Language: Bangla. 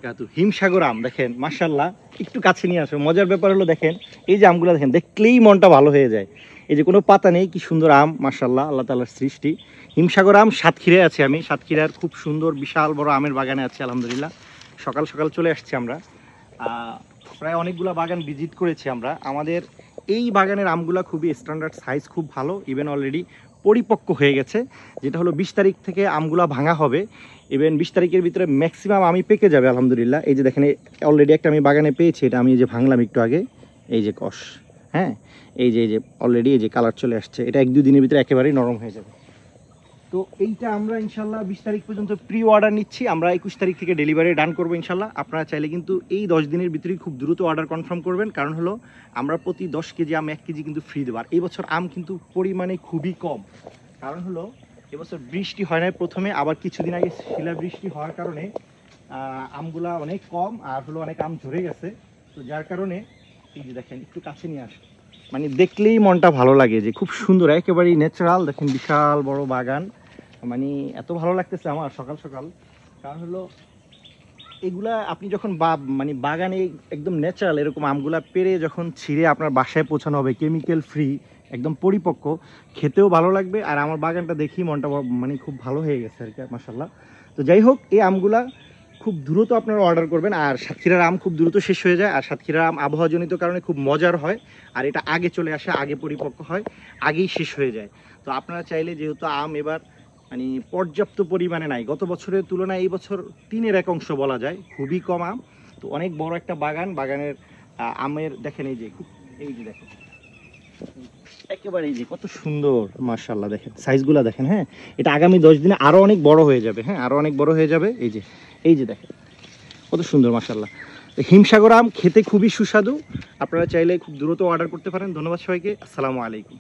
বারাকাতু। হিমসাগর আম দেখেন মাশাআল্লাহ, একটু কাছে নিয়ে আসো। মজার ব্যাপার হলো দেখেন এই যে আমগুলো দেখেন, দেখলেই মনটা ভালো হয়ে যায়। এই যে কোনো পাতা নেই, কি সুন্দর আম মাশাআল্লাহ, আল্লাহ তাআলার সৃষ্টি। হিমসাগর আম সাতক্ষীরায় আছে, আমি সাতক্ষীরার খুব সুন্দর বিশাল বড় আমের বাগানে আছি আলহামদুলিল্লাহ। সকাল সকাল চলে আসছি আমরা, প্রায় অনেকগুলো বাগান ভিজিট করেছি আমরা। আমাদের এই বাগানের আমগুলা খুবই স্ট্যান্ডার্ড, সাইজ খুব ভালো, ইভেন অলরেডি পরিপক্ক হয়ে গেছে। যেটা হলো 20 তারিখ থেকে আমগুলা ভাঙা হবে, ইভেন 20 তারিখের ভিতরে ম্যাক্সিমাম আমি পেকে যাবে আলহামদুলিল্লাহ। এই যে দেখেন অলরেডি একটা আমি বাগানে পেয়েছি, এটা আমি এই যে ভাঙলাম একটু আগে, এই যে কষ, হ্যাঁ এই যে অলরেডি এই যে কালার চলে আসছে, এটা 1-2 দিনের ভিতরে একেবারেই নরম হয়ে যাবে। তো এইটা আমরা ইনশাল্লাহ 20 তারিখ পর্যন্ত প্রি অর্ডার নিচ্ছি, আমরা 21 তারিখ থেকে ডেলিভারি ডান করবো ইনশাল্লাহ। আপনারা চাইলে কিন্তু এই 10 দিনের ভিতরেই খুব দ্রুত অর্ডার কনফার্ম করবেন, কারণ হলো আমরা প্রতি 10 কেজি আম 1 কেজি কিন্তু ফ্রি দেবো। আর এই বছর আম কিন্তু পরিমাণে খুবই কম, কারণ হলো এবছর বৃষ্টি হয় নাই প্রথমে, আবার কিছুদিন আগে শিলা বৃষ্টি হওয়ার কারণে আমগুলা অনেক কম, আর হলো অনেক আম ঝরে গেছে। তো যার কারণে এই যে দেখেন একটু কাছে নিয়ে আসে, মানে দেখলেই মনটা ভালো লাগে যে খুব সুন্দর একেবারেই ন্যাচারাল। দেখেন বিশাল বড় বাগান, মানে এত ভালো লাগতেছে আমার সকাল সকাল। কারণ হলো এগুলা আপনি যখন মানে বাগানে একদম ন্যাচারাল এরকম আমগুলা পেরে যখন ছিঁড়ে আপনার বাসায় পৌঁছানো হবে, কেমিক্যাল ফ্রি, একদম পরিপক্ক, খেতেও ভালো লাগবে। আর আমার বাগানটা দেখি মনটা মানে খুব ভালো হয়ে গেছে আর কি মাশাআল্লাহ। তো যাই হোক, এই আমগুলা খুব দ্রুত আপনারা অর্ডার করবেন। আর সাতক্ষীরার আম খুব দ্রুত শেষ হয়ে যায়, আর সাতক্ষীরার আম আবহাওয়াজনিত কারণে খুব মজার হয়, আর এটা আগে চলে আসে, আগে পরিপক্ক হয়, আগেই শেষ হয়ে যায়। তো আপনারা চাইলে, যেহেতু আম এবার মানে পর্যাপ্ত পরিমাণে নাই, গত বছরের তুলনায় এই বছর 3-এর 1 অংশ বলা যায়, খুবই কম আম। তো অনেক বড় একটা বাগান, বাগানের আমের দেখেন এই যে দেখেন একেবারে এই যে কত সুন্দর মাশাআল্লাহ, দেখেন সাইজগুলো দেখেন। হ্যাঁ, এটা আগামী 10 দিনে আরো অনেক বড় হয়ে যাবে। হ্যাঁ, আরো অনেক বড় হয়ে যাবে। এই যে দেখেন কত সুন্দর মাশাআল্লাহ। হিমসাগর আম খেতে খুবই সুস্বাদু, আপনারা চাইলে খুব দ্রুত অর্ডার করতে পারেন। ধন্যবাদ সবাইকে, আসসালামু আলাইকুম।